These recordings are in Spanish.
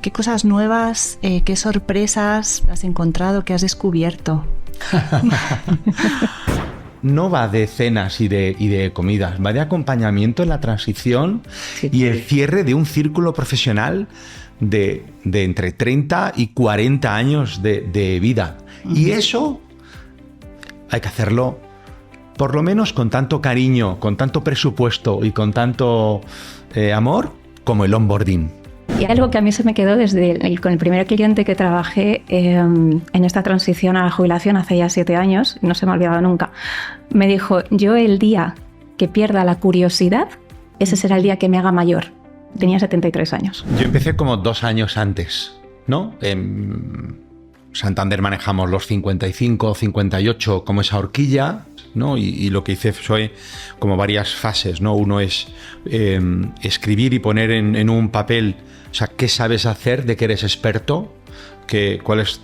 ¿Qué cosas nuevas, qué sorpresas has encontrado, qué has descubierto? No va de cenas y de comidas, va de acompañamiento en la transición y el cierre de un círculo profesional de entre 30 y 40 años de vida. Y eso hay que hacerlo por lo menos con tanto cariño, con tanto presupuesto y con tanto amor como el onboarding. Y algo que a mí se me quedó con el primer cliente que trabajé en esta transición a la jubilación hace ya 7 años, no se me ha olvidado nunca, me dijo, yo el día que pierda la curiosidad, ese será el día que me haga mayor. Tenía 73 años. Yo empecé como 2 años antes, ¿no? En Santander manejamos los 55, 58 como esa horquilla, ¿no? Y lo que hice fue como varias fases, ¿no? Uno es escribir y poner en un papel, o sea, qué sabes hacer, de qué eres experto, cuál es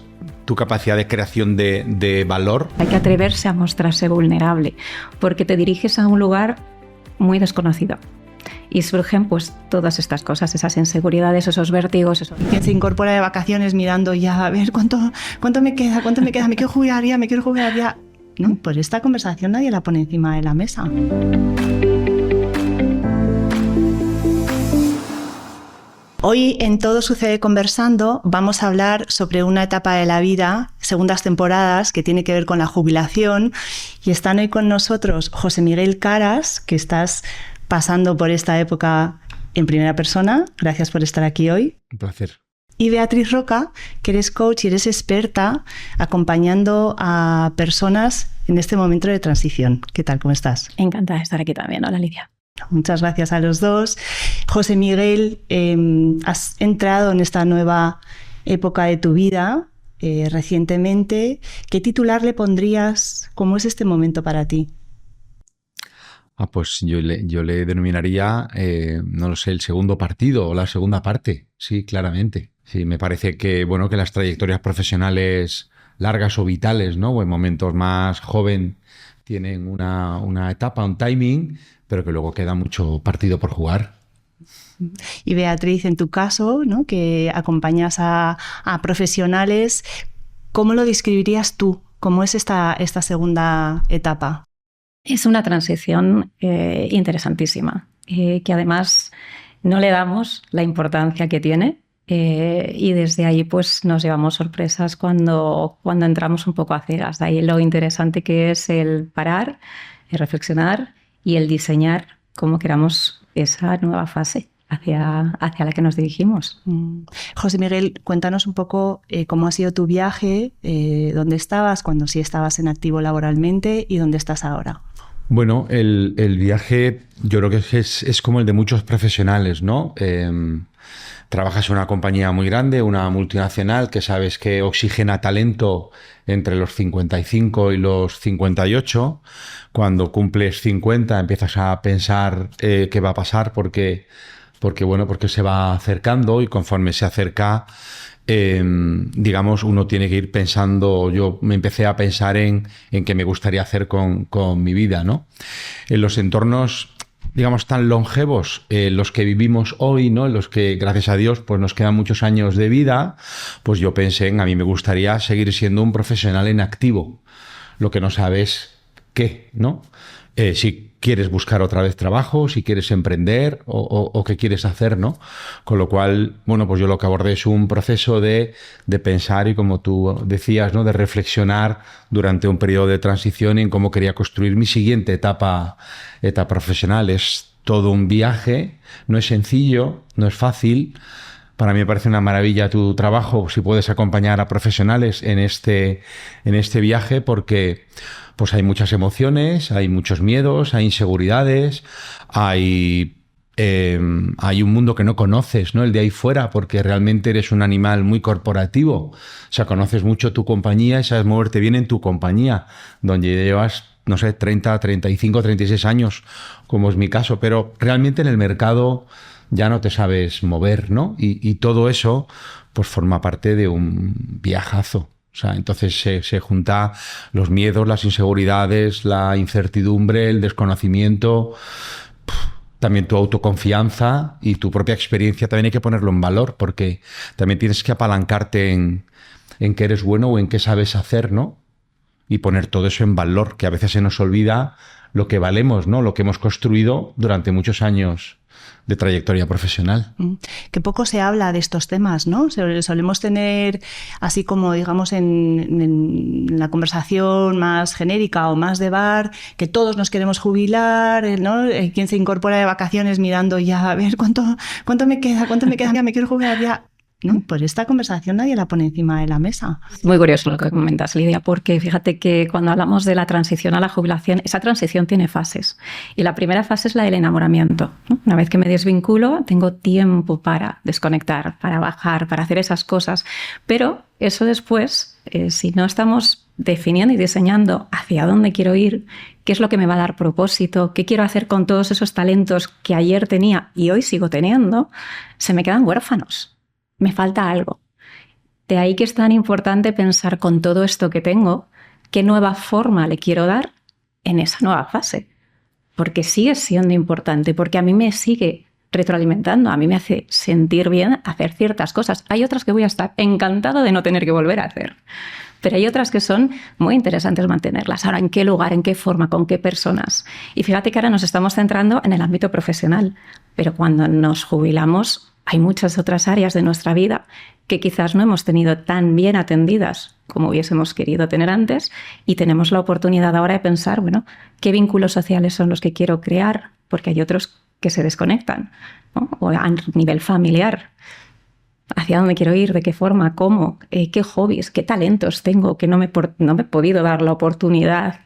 tu capacidad de creación de valor. Hay que atreverse a mostrarse vulnerable, porque te diriges a un lugar muy desconocido. Y surgen pues todas estas cosas, esas inseguridades, esos vértigos. Quien se incorpora de vacaciones mirando ya, a ver, ¿cuánto me queda? Me quiero jubilar ya. No, pues esta conversación nadie la pone encima de la mesa. Hoy en Todo Sucede Conversando vamos a hablar sobre una etapa de la vida, segundas temporadas, que tiene que ver con la jubilación. Y están hoy con nosotros José Miguel Caras, que estás pasando por esta época en primera persona. Gracias por estar aquí hoy. Un placer. Y Beatriz Roca, que eres coach y eres experta acompañando a personas en este momento de transición. ¿Qué tal? ¿Cómo estás? Encantada de estar aquí también. Hola, Lidia. Muchas gracias a los dos. José Miguel, has entrado en esta nueva época de tu vida recientemente. ¿Qué titular le pondrías? ¿Cómo es este momento para ti? Pues yo le denominaría, no lo sé, el segundo partido o la segunda parte. Sí, claramente. Sí, me parece que, bueno, que las trayectorias profesionales largas o vitales, ¿no? O en momentos más joven tienen una etapa, un timing, pero que luego queda mucho partido por jugar. Y Beatriz, en tu caso, ¿no? Que acompañas a profesionales, ¿cómo lo describirías tú? ¿Cómo es esta segunda etapa? Es una transición interesantísima, que además no le damos la importancia que tiene y desde ahí pues nos llevamos sorpresas cuando entramos un poco a ciegas. De ahí lo interesante que es el parar, el reflexionar y el diseñar cómo queramos esa nueva fase hacia la que nos dirigimos. José Miguel, cuéntanos un poco cómo ha sido tu viaje, dónde estabas, cuando sí estabas en activo laboralmente y dónde estás ahora. Bueno, el viaje yo creo que es como el de muchos profesionales, ¿no? Trabajas en una compañía muy grande, una multinacional, que sabes que oxigena talento entre los 55 y los 58. Cuando cumples 50 empiezas a pensar qué va a pasar porque se va acercando y conforme se acerca, digamos, uno tiene que ir pensando. Yo me empecé a pensar en qué me gustaría hacer con mi vida, ¿no? En los entornos, digamos, tan longevos, los que vivimos hoy, ¿no? En los que, gracias a Dios, pues nos quedan muchos años de vida, pues yo pensé a mí me gustaría seguir siendo un profesional en activo. Lo que no sabes qué, ¿no? Si quieres buscar otra vez trabajo, si quieres emprender o qué quieres hacer, ¿no? Con lo cual, bueno, pues yo lo que abordé es un proceso de pensar y, como tú decías, ¿no? De reflexionar durante un periodo de transición en cómo quería construir mi siguiente etapa profesional. Es todo un viaje, no es sencillo, no es fácil. Para mí me parece una maravilla tu trabajo, si puedes acompañar a profesionales en este viaje, porque pues hay muchas emociones, hay muchos miedos, hay inseguridades, hay un mundo que no conoces, ¿no? El de ahí fuera, porque realmente eres un animal muy corporativo. O sea, conoces mucho tu compañía y sabes moverte bien en tu compañía, donde llevas, no sé, 30, 35, 36 años, como es mi caso, pero realmente en el mercado ya no te sabes mover, ¿no? Y todo eso pues forma parte de un viajazo. O sea, entonces se junta los miedos, las inseguridades, la incertidumbre, el desconocimiento. también tu autoconfianza y tu propia experiencia también hay que ponerlo en valor, porque también tienes que apalancarte en qué eres bueno o en qué sabes hacer, ¿no? Y poner todo eso en valor, que a veces se nos olvida lo que valemos, ¿no? Lo que hemos construido durante muchos años de trayectoria profesional. Que poco se habla de estos temas, ¿no? Solemos tener, así como digamos en la conversación más genérica o más de bar, que todos nos queremos jubilar, ¿no? Quien se incorpora de vacaciones mirando ya, a ver, ¿cuánto me queda? Ya me quiero jubilar ya. ¿No? Pues esta conversación nadie la pone encima de la mesa. Muy curioso lo que comentas, Lidia, porque fíjate que cuando hablamos de la transición a la jubilación, esa transición tiene fases. Y la primera fase es la del enamoramiento, ¿no? Una vez que me desvinculo, tengo tiempo para desconectar, para bajar, para hacer esas cosas. Pero eso después, si no estamos definiendo y diseñando hacia dónde quiero ir, qué es lo que me va a dar propósito, qué quiero hacer con todos esos talentos que ayer tenía y hoy sigo teniendo, se me quedan huérfanos. Me falta algo. De ahí que es tan importante pensar con todo esto que tengo, qué nueva forma le quiero dar en esa nueva fase. Porque sigue siendo importante, porque a mí me sigue retroalimentando, a mí me hace sentir bien hacer ciertas cosas. Hay otras que voy a estar encantado de no tener que volver a hacer. Pero hay otras que son muy interesantes mantenerlas. Ahora, ¿en qué lugar, en qué forma, con qué personas? Y fíjate que ahora nos estamos centrando en el ámbito profesional, pero cuando nos jubilamos hay muchas otras áreas de nuestra vida que quizás no hemos tenido tan bien atendidas como hubiésemos querido tener antes y tenemos la oportunidad ahora de pensar, bueno, ¿qué vínculos sociales son los que quiero crear? Porque hay otros que se desconectan, ¿no? O a nivel familiar. ¿Hacia dónde quiero ir? ¿De qué forma? ¿Cómo? ¿Qué hobbies? ¿Qué talentos tengo que no me he podido dar la oportunidad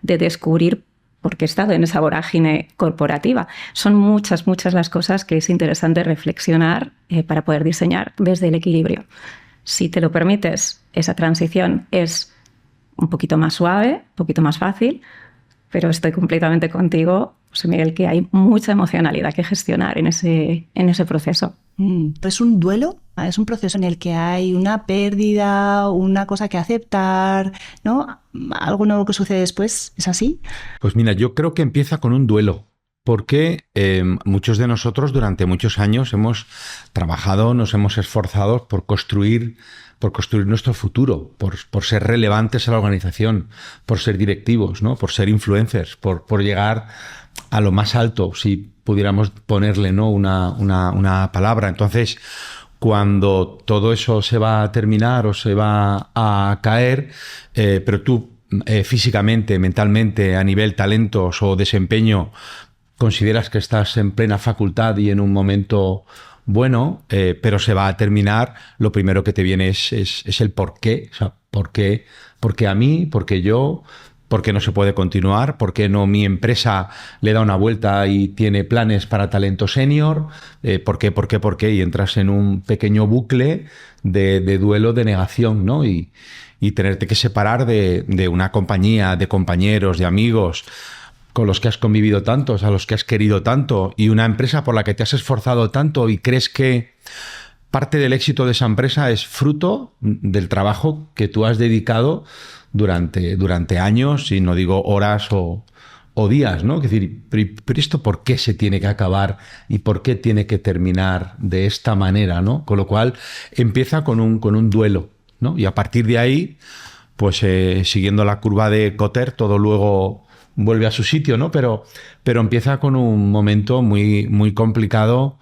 de descubrir porque he estado en esa vorágine corporativa? Son muchas las cosas que es interesante reflexionar para poder diseñar desde el equilibrio. Si te lo permites, esa transición es un poquito más suave, un poquito más fácil, pero estoy completamente contigo, José Miguel, que hay mucha emocionalidad que gestionar en ese proceso. ¿Es un duelo? Es un proceso en el que hay una pérdida, una cosa que aceptar, ¿no? Algo nuevo que sucede después, ¿es así? Pues mira, yo creo que empieza con un duelo, porque muchos de nosotros durante muchos años hemos trabajado, nos hemos esforzado por construir nuestro futuro, por ser relevantes a la organización, por ser directivos, ¿no? Por ser influencers, por llegar a lo más alto, si pudiéramos ponerle, ¿no? una palabra. Entonces, cuando todo eso se va a terminar o se va a caer, pero tú físicamente, mentalmente, a nivel talentos o desempeño, consideras que estás en plena facultad y en un momento bueno, pero se va a terminar, lo primero que te viene es el por qué. O sea, ¿por qué a mí? ¿Por qué yo? ¿Por qué no se puede continuar? ¿Por qué no mi empresa le da una vuelta y tiene planes para talento senior? ¿Por qué? Y entras en un pequeño bucle de duelo, de negación, ¿no? Y tenerte que separar de una compañía, de compañeros, de amigos con los que has convivido tanto, a los que has querido tanto, y una empresa por la que te has esforzado tanto y crees que parte del éxito de esa empresa es fruto del trabajo que tú has dedicado durante años, y no digo horas o días, ¿no? Es decir, pero ¿esto por qué se tiene que acabar y por qué tiene que terminar de esta manera, ¿no? Con lo cual empieza con un duelo, ¿no? Y a partir de ahí, pues siguiendo la curva de Kotter, todo luego vuelve a su sitio, ¿no? Pero empieza con un momento muy, muy complicado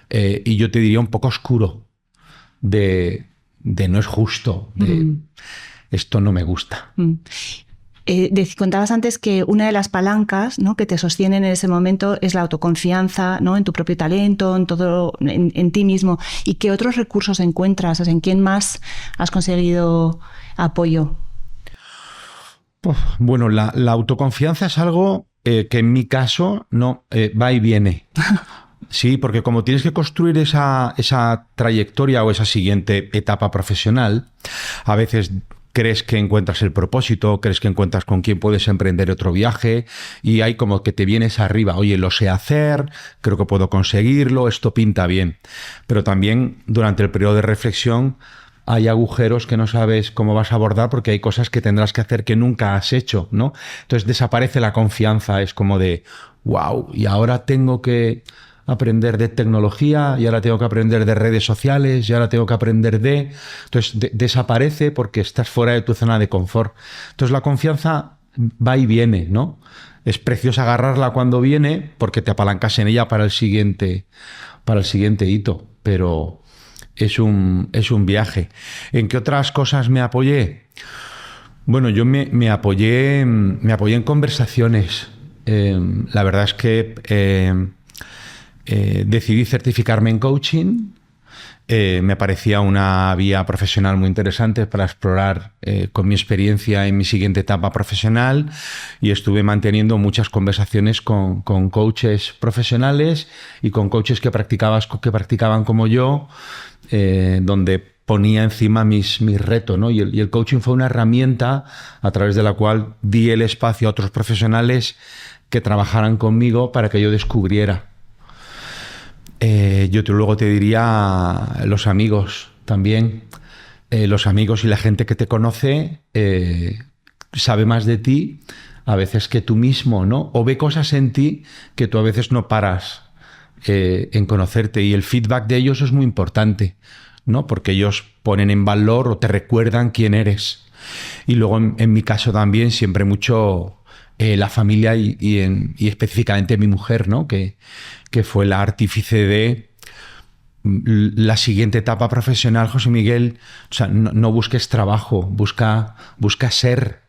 y yo te diría un poco oscuro de no es justo, de esto no me gusta. Contabas antes que una de las palancas, ¿no?, que te sostienen en ese momento es la autoconfianza, ¿no?, en tu propio talento, en todo, en ti mismo. ¿Y qué otros recursos encuentras? O sea, ¿en quién más has conseguido apoyo? Bueno, la autoconfianza es algo que en mi caso no va y viene. Sí, porque como tienes que construir esa trayectoria o esa siguiente etapa profesional, a veces crees que encuentras el propósito, crees que encuentras con quién puedes emprender otro viaje y hay como que te vienes arriba. Oye, lo sé hacer, creo que puedo conseguirlo, esto pinta bien. Pero también durante el periodo de reflexión hay agujeros que no sabes cómo vas a abordar porque hay cosas que tendrás que hacer que nunca has hecho, ¿no? Entonces desaparece la confianza, es como de, wow, y ahora tengo que aprender de tecnología, y ahora tengo que aprender de redes sociales, y ahora tengo que aprender de... Entonces desaparece porque estás fuera de tu zona de confort. Entonces la confianza va y viene, ¿no? Es precioso agarrarla cuando viene porque te apalancas en ella para el siguiente hito, pero es un viaje. ¿En qué otras cosas me apoyé? Bueno, yo me apoyé en conversaciones. La verdad es que decidí certificarme en coaching. Me parecía una vía profesional muy interesante para explorar con mi experiencia en mi siguiente etapa profesional, y estuve manteniendo muchas conversaciones con coaches profesionales y con coaches que practicaban como yo, donde ponía encima mis retos, ¿no? Y el coaching fue una herramienta a través de la cual di el espacio a otros profesionales que trabajaran conmigo para que yo descubriera. Yo luego te diría los amigos también. Los amigos y la gente que te conoce sabe más de ti a veces que tú mismo, ¿no? O ve cosas en ti que tú a veces no paras en conocerte, y el feedback de ellos es muy importante, ¿no? Porque ellos ponen en valor o te recuerdan quién eres. Y luego en mi caso también siempre mucho la familia y específicamente mi mujer, ¿no? Que fue la artífice de la siguiente etapa profesional. José Miguel, o sea, no busques trabajo, busca ser.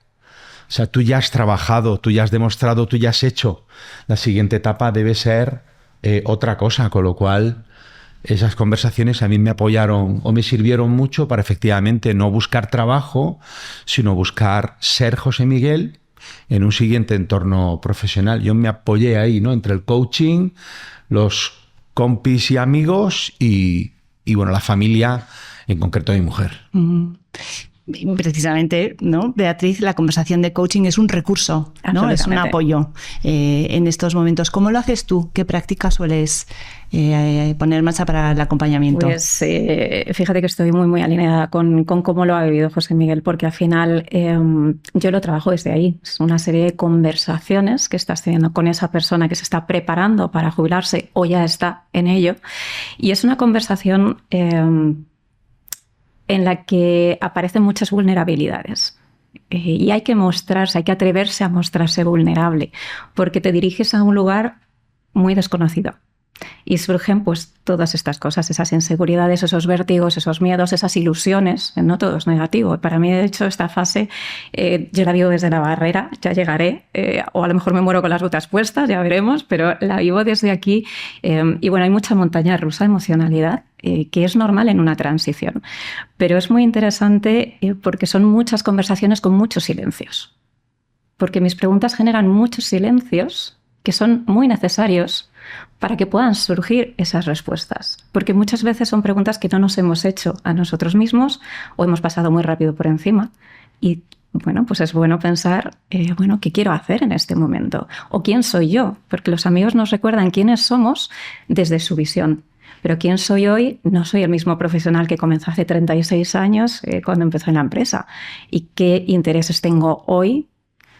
O sea, tú ya has trabajado, tú ya has demostrado, tú ya has hecho. La siguiente etapa debe ser otra cosa, con lo cual esas conversaciones a mí me apoyaron o me sirvieron mucho para efectivamente no buscar trabajo, sino buscar ser José Miguel en un siguiente entorno profesional. Yo me apoyé ahí, ¿no? Entre el coaching, los compis y amigos y bueno, la familia, en concreto mi mujer. Precisamente, ¿no, Beatriz? La conversación de coaching es un recurso, ¿no? Es un apoyo en estos momentos. ¿Cómo lo haces tú? ¿Qué prácticas sueles poner en marcha para el acompañamiento? Pues fíjate que estoy muy alineada con cómo lo ha vivido José Miguel, porque al final yo lo trabajo desde ahí. Es una serie de conversaciones que estás teniendo con esa persona que se está preparando para jubilarse o ya está en ello, y es una conversación en la que aparecen muchas vulnerabilidades. Y hay que mostrarse, hay que atreverse a mostrarse vulnerable, porque te diriges a un lugar muy desconocido. Y surgen pues todas estas cosas, esas inseguridades, esos vértigos, esos miedos, esas ilusiones. No todo es negativo. Para mí, de hecho, esta fase yo la vivo desde la barrera, ya llegaré, o a lo mejor me muero con las botas puestas, ya veremos, pero la vivo desde aquí. Y bueno, hay mucha montaña rusa, emocionalidad, que es normal en una transición. Pero es muy interesante porque son muchas conversaciones con muchos silencios. Porque mis preguntas generan muchos silencios que son muy necesarios para que puedan surgir esas respuestas. Porque muchas veces son preguntas que no nos hemos hecho a nosotros mismos o hemos pasado muy rápido por encima. Y bueno, pues es bueno pensar, ¿qué quiero hacer en este momento? ¿O quién soy yo? Porque los amigos nos recuerdan quiénes somos desde su visión. Pero quién soy hoy, no soy el mismo profesional que comenzó hace 36 años cuando empezó en la empresa. ¿Y qué intereses tengo hoy?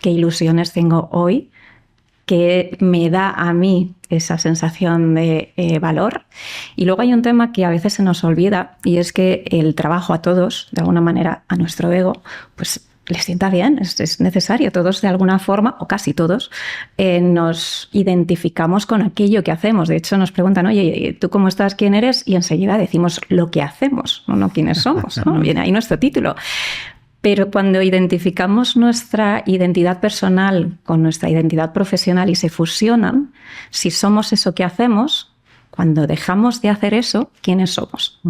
¿Qué ilusiones tengo hoy? Que me da a mí esa sensación de valor. Y luego hay un tema que a veces se nos olvida, y es que el trabajo a todos, de alguna manera, a nuestro ego, pues les sienta bien, es necesario. Todos de alguna forma, o casi todos, nos identificamos con aquello que hacemos. De hecho, nos preguntan, oye, ¿tú cómo estás? ¿Quién eres? Y enseguida decimos lo que hacemos, no quiénes somos, ¿no? Viene ahí nuestro título. Pero cuando identificamos nuestra identidad personal con nuestra identidad profesional y se fusionan, si somos eso que hacemos, cuando dejamos de hacer eso, ¿quiénes somos?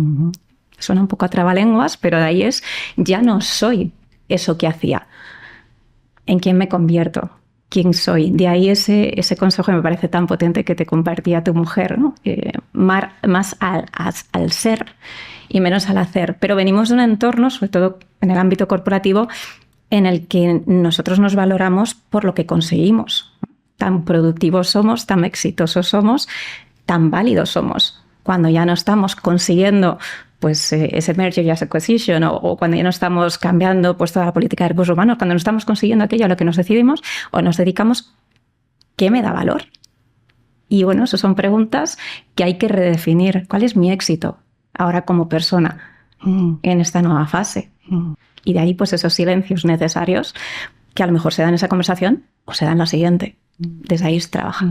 Suena un poco a trabalenguas, pero de ahí es, ya no soy eso que hacía. ¿En quién me convierto? ¿Quién soy? De ahí ese consejo me parece tan potente que te compartía tu mujer, ¿no? Más al ser y menos al hacer. Pero venimos de un entorno, sobre todo en el ámbito corporativo, en el que nosotros nos valoramos por lo que conseguimos. Tan productivos somos, tan exitosos somos, tan válidos somos. Cuando ya no estamos consiguiendo pues, ese merger y ese acquisition, o cuando ya no estamos cambiando pues, toda la política de recursos humanos, cuando no estamos consiguiendo aquello a lo que nos decidimos o nos dedicamos, ¿qué me da valor? Y bueno, esas son preguntas que hay que redefinir. ¿Cuál es mi éxito ahora como persona en esta nueva fase? Y de ahí pues esos silencios necesarios que a lo mejor se dan en esa conversación o se dan en la siguiente. Desde ahí se trabaja.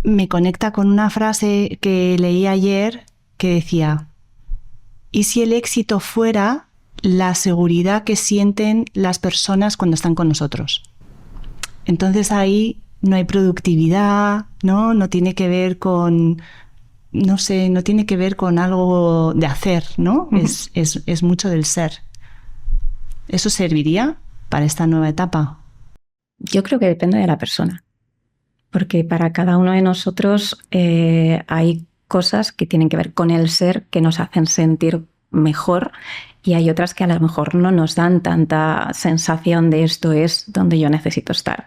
Me conecta con una frase que leí ayer que decía: ¿y si el éxito fuera la seguridad que sienten las personas cuando están con nosotros? Entonces ahí no hay productividad, ¿no? No tiene que ver con, no sé, no tiene que ver con algo de hacer, ¿no? Es mucho del ser. ¿Eso serviría para esta nueva etapa? Yo creo que depende de la persona, porque para cada uno de nosotros hay cosas que tienen que ver con el ser que nos hacen sentir mejor y hay otras que a lo mejor no nos dan tanta sensación de esto es donde yo necesito estar.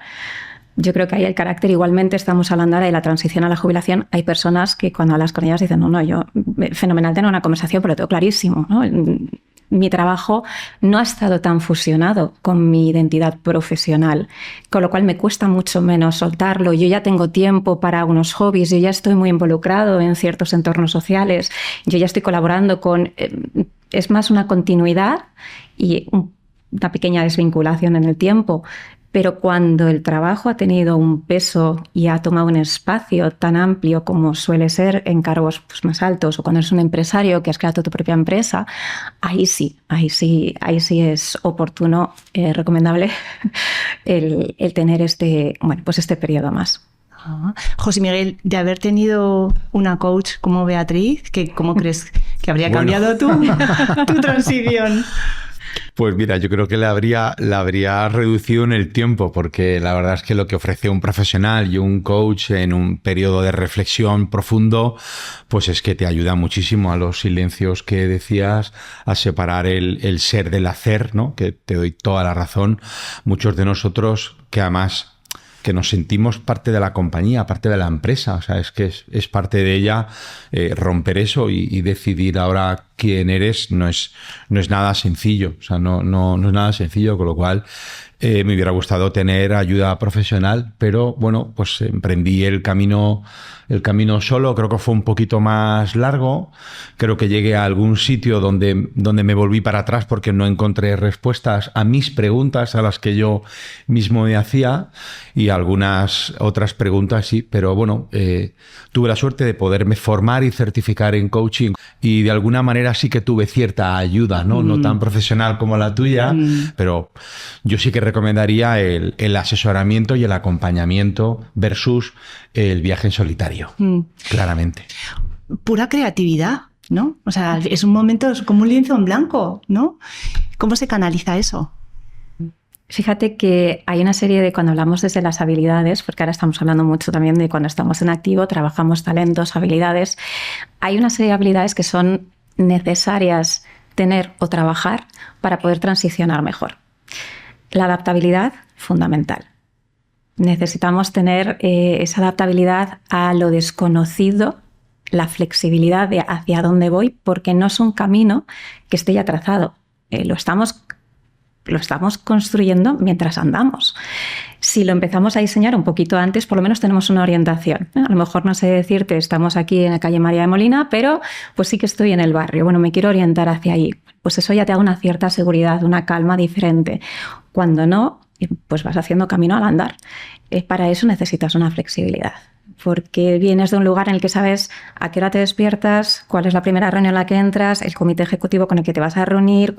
Yo creo que ahí el carácter, igualmente estamos hablando ahora de la transición a la jubilación, hay personas que cuando hablas con ellas dicen, no, yo fenomenal tener una conversación, pero lo tengo clarísimo, ¿no? Mi trabajo no ha estado tan fusionado con mi identidad profesional, con lo cual me cuesta mucho menos soltarlo. Yo ya tengo tiempo para unos hobbies, yo ya estoy muy involucrado en ciertos entornos sociales, yo ya estoy colaborando con... Es más una continuidad y una pequeña desvinculación en el tiempo. Pero cuando el trabajo ha tenido un peso y ha tomado un espacio tan amplio como suele ser en cargos pues, más altos, o cuando eres un empresario que has creado tu propia empresa, ahí sí es oportuno, recomendable el tener este periodo más. José Miguel, de haber tenido una coach como Beatriz, ¿cómo crees que habría cambiado tu transición? Pues mira, yo creo que la habría reducido en el tiempo, porque la verdad es que lo que ofrece un profesional y un coach en un periodo de reflexión profundo, pues es que te ayuda muchísimo a los silencios que decías, a separar el ser del hacer, ¿no? Que te doy toda la razón. Muchos de nosotros, que además que nos sentimos parte de la compañía, parte de la empresa, o sea, es que es parte de ella, romper eso y decidir ahora quién eres no es nada sencillo, o sea, no es nada sencillo, con lo cual me hubiera gustado tener ayuda profesional, pero bueno, pues emprendí el camino solo. Creo que fue un poquito más largo, creo que llegué a algún sitio donde me volví para atrás porque no encontré respuestas a mis preguntas, a las que yo mismo me hacía, y algunas otras preguntas sí, pero bueno, tuve la suerte de poderme formar y certificar en coaching y de alguna manera sí que tuve cierta ayuda, no tan profesional como la tuya, pero yo sí que recomendaría el asesoramiento y el acompañamiento versus el viaje en solitario, claramente. Pura creatividad, ¿no? O sea, es un momento, es como un lienzo en blanco, ¿no? ¿Cómo se canaliza eso? Fíjate que hay una serie de, cuando hablamos desde las habilidades, porque ahora estamos hablando mucho también de cuando estamos en activo, trabajamos talentos, habilidades, hay una serie de habilidades que son necesarias tener o trabajar para poder transicionar mejor. La adaptabilidad, fundamental. Necesitamos tener esa adaptabilidad a lo desconocido, la flexibilidad de hacia dónde voy, porque no es un camino que esté ya trazado. Lo estamos construyendo mientras andamos. Si lo empezamos a diseñar un poquito antes, por lo menos tenemos una orientación. A lo mejor no sé decirte, estamos aquí en la calle María de Molina, pero pues sí que estoy en el barrio. Bueno, me quiero orientar hacia ahí. Pues eso ya te da una cierta seguridad, una calma diferente. Cuando no, pues vas haciendo camino al andar. Para eso necesitas una flexibilidad, porque vienes de un lugar en el que sabes a qué hora te despiertas, cuál es la primera reunión en la que entras, el comité ejecutivo con el que te vas a reunir.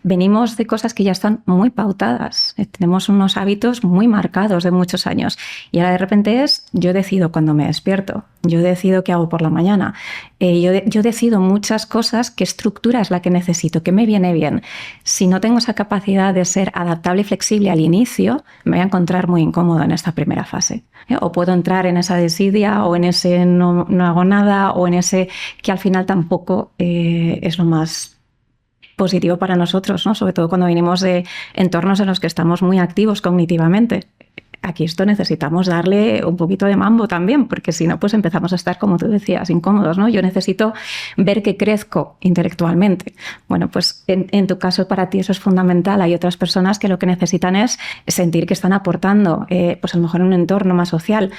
Venimos de cosas que ya están muy pautadas. Tenemos unos hábitos muy marcados de muchos años. Y ahora de repente yo decido cuándo me despierto, yo decido qué hago por la mañana, yo decido muchas cosas, qué estructura es la que necesito, qué me viene bien. Si no tengo esa capacidad de ser adaptable y flexible al inicio, me voy a encontrar muy incómoda en esta primera fase. O puedo entrar en esa desidia o en ese no hago nada o en ese que al final tampoco es lo más positivo para nosotros, ¿no? Sobre todo cuando venimos de entornos en los que estamos muy activos cognitivamente. aquí esto necesitamos darle un poquito de mambo también, porque si no, pues empezamos a estar, como tú decías, incómodos, ¿no? Yo necesito ver que crezco intelectualmente. Bueno, pues en tu caso, para ti eso es fundamental. Hay otras personas que lo que necesitan es sentir que están aportando, pues a lo mejor en un entorno más social,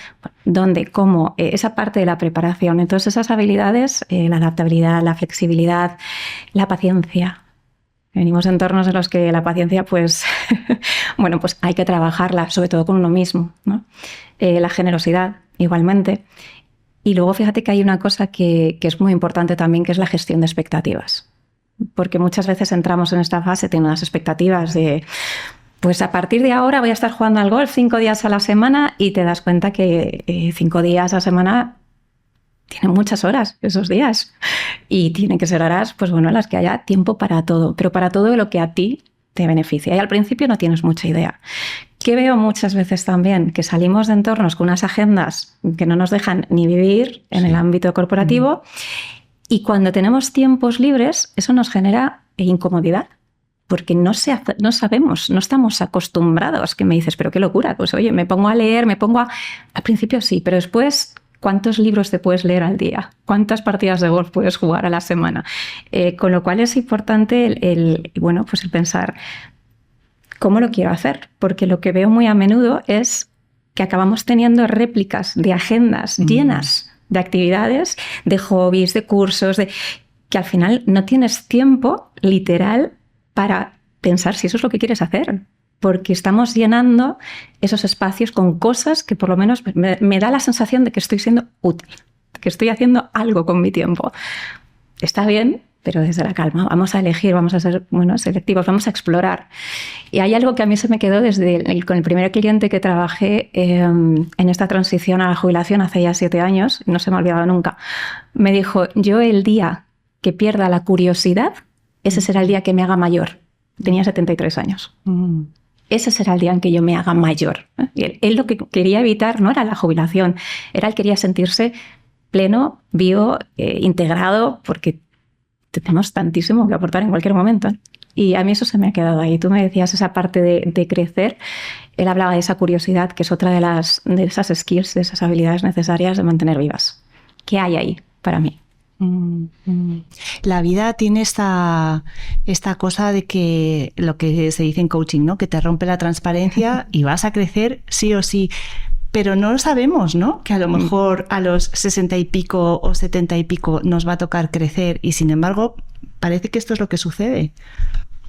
donde, como esa parte de la preparación. Entonces, esas habilidades, la adaptabilidad, la flexibilidad, la paciencia. Venimos de entornos en los que la paciencia, pues, bueno, pues hay que trabajarla, sobre todo con uno mismo, ¿no? La generosidad, igualmente. Y luego fíjate que hay una cosa que es muy importante también, que es la gestión de expectativas. Porque muchas veces entramos en esta fase, tenemos unas expectativas de, pues a partir de ahora voy a estar jugando al golf 5 días a la semana, y te das cuenta que 5 días a la semana tienen muchas horas esos días, y tienen que ser horas, pues bueno, en las que haya tiempo para todo, pero para todo lo que a ti te beneficia. Y al principio no tienes mucha idea. ¿Qué veo muchas veces también? Que salimos de entornos con unas agendas que no nos dejan ni vivir en el ámbito corporativo, y cuando tenemos tiempos libres, eso nos genera incomodidad. Porque no sabemos, no estamos acostumbrados. Que me dices, pero qué locura. Pues oye, me pongo a leer, Al principio sí, pero después, ¿cuántos libros te puedes leer al día? ¿Cuántas partidas de golf puedes jugar a la semana? Con lo cual es importante el pensar, ¿cómo lo quiero hacer? Porque lo que veo muy a menudo es que acabamos teniendo réplicas de agendas llenas de actividades, de hobbies, de cursos, que al final no tienes tiempo literal para pensar si eso es lo que quieres hacer, porque estamos llenando esos espacios con cosas que por lo menos me da la sensación de que estoy siendo útil, que estoy haciendo algo con mi tiempo. Está bien, pero desde la calma. Vamos a elegir, vamos a ser selectivos, vamos a explorar. Y hay algo que a mí se me quedó con el primer cliente que trabajé en esta transición a la jubilación hace ya 7 años, no se me ha olvidado nunca. Me dijo, yo el día que pierda la curiosidad, ese será el día que me haga mayor. Tenía 73 años. Ese será el día en que yo me haga mayor. Él lo que quería evitar no era la jubilación, él quería sentirse pleno, vivo, integrado, porque tenemos tantísimo que aportar en cualquier momento. Y a mí eso se me ha quedado ahí. Tú me decías esa parte de crecer. Él hablaba de esa curiosidad, que es otra de esas skills, de esas habilidades necesarias de mantener vivas. ¿Qué hay ahí para mí? La vida tiene esta cosa de que lo que se dice en coaching, ¿no? Que te rompe la transparencia y vas a crecer sí o sí. Pero no lo sabemos, ¿no? Que a lo mejor a los 60 y pico o 70 y pico nos va a tocar crecer, y sin embargo parece que esto es lo que sucede.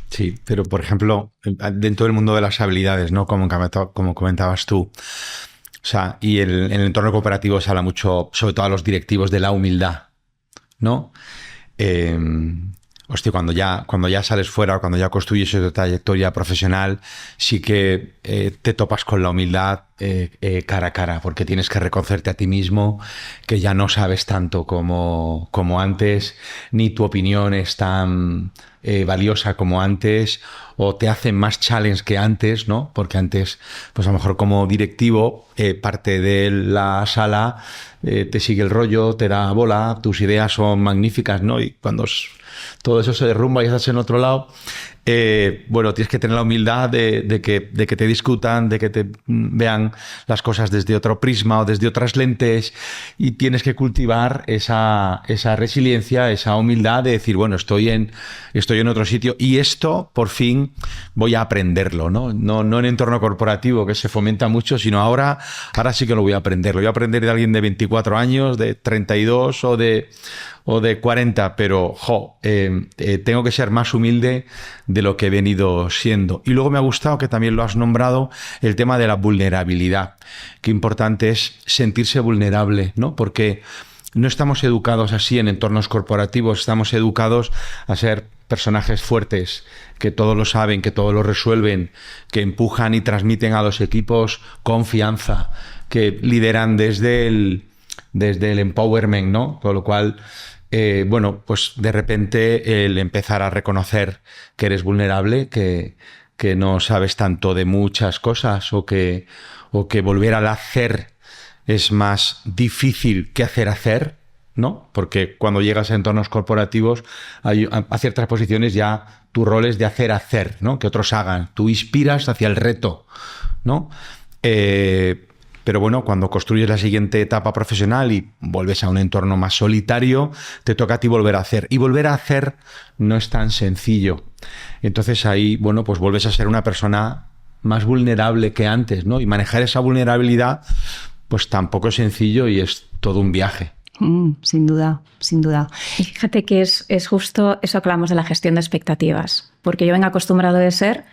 Sí, pero por ejemplo, dentro del mundo de las habilidades, ¿no? Como comentabas tú, o sea, y en el entorno cooperativo se habla mucho, sobre todo a los directivos, de la humildad, ¿no? Hostia, cuando ya sales fuera o cuando ya construyes tu trayectoria profesional, sí que te topas con la humildad cara a cara, porque tienes que reconocerte a ti mismo que ya no sabes tanto como antes, ni tu opinión es tan valiosa como antes, o te hacen más challenge que antes, ¿no? Porque antes, pues a lo mejor como directivo, parte de la sala te sigue el rollo, te da bola, tus ideas son magníficas, ¿no? Y cuando todo eso se derrumba y estás en otro lado, tienes que tener la humildad de que te discutan, de que te vean las cosas desde otro prisma o desde otras lentes, y tienes que cultivar esa resiliencia, esa humildad de decir, bueno, estoy en otro sitio y esto por fin voy a aprenderlo, ¿no? No en entorno corporativo, que se fomenta mucho, sino ahora sí que lo voy a aprender. Lo voy a aprender de alguien de 24 años, de 32 o de 40, pero tengo que ser más humilde de lo que he venido siendo. Y luego me ha gustado, que también lo has nombrado, el tema de la vulnerabilidad. Qué importante es sentirse vulnerable, ¿no? Porque no estamos educados así en entornos corporativos, estamos educados a ser personajes fuertes, que todo lo saben, que todo lo resuelven, que empujan y transmiten a los equipos confianza, que lideran desde el empowerment, ¿no? Con lo cual, pues de repente el empezar a reconocer que eres vulnerable, que no sabes tanto de muchas cosas, o que volver al hacer es más difícil que hacer, ¿no? Porque cuando llegas a entornos corporativos, a ciertas posiciones ya tu rol es de hacer, ¿no? Que otros hagan. Tú inspiras hacia el reto, ¿no? Pero bueno, cuando construyes la siguiente etapa profesional y vuelves a un entorno más solitario, te toca a ti volver a hacer. Y volver a hacer no es tan sencillo. Entonces ahí, bueno, pues vuelves a ser una persona más vulnerable que antes, ¿no? Y manejar esa vulnerabilidad, pues tampoco es sencillo y es todo un viaje. Sin duda, sin duda. Y fíjate que es justo eso que hablamos de la gestión de expectativas, porque yo vengo acostumbrado de ser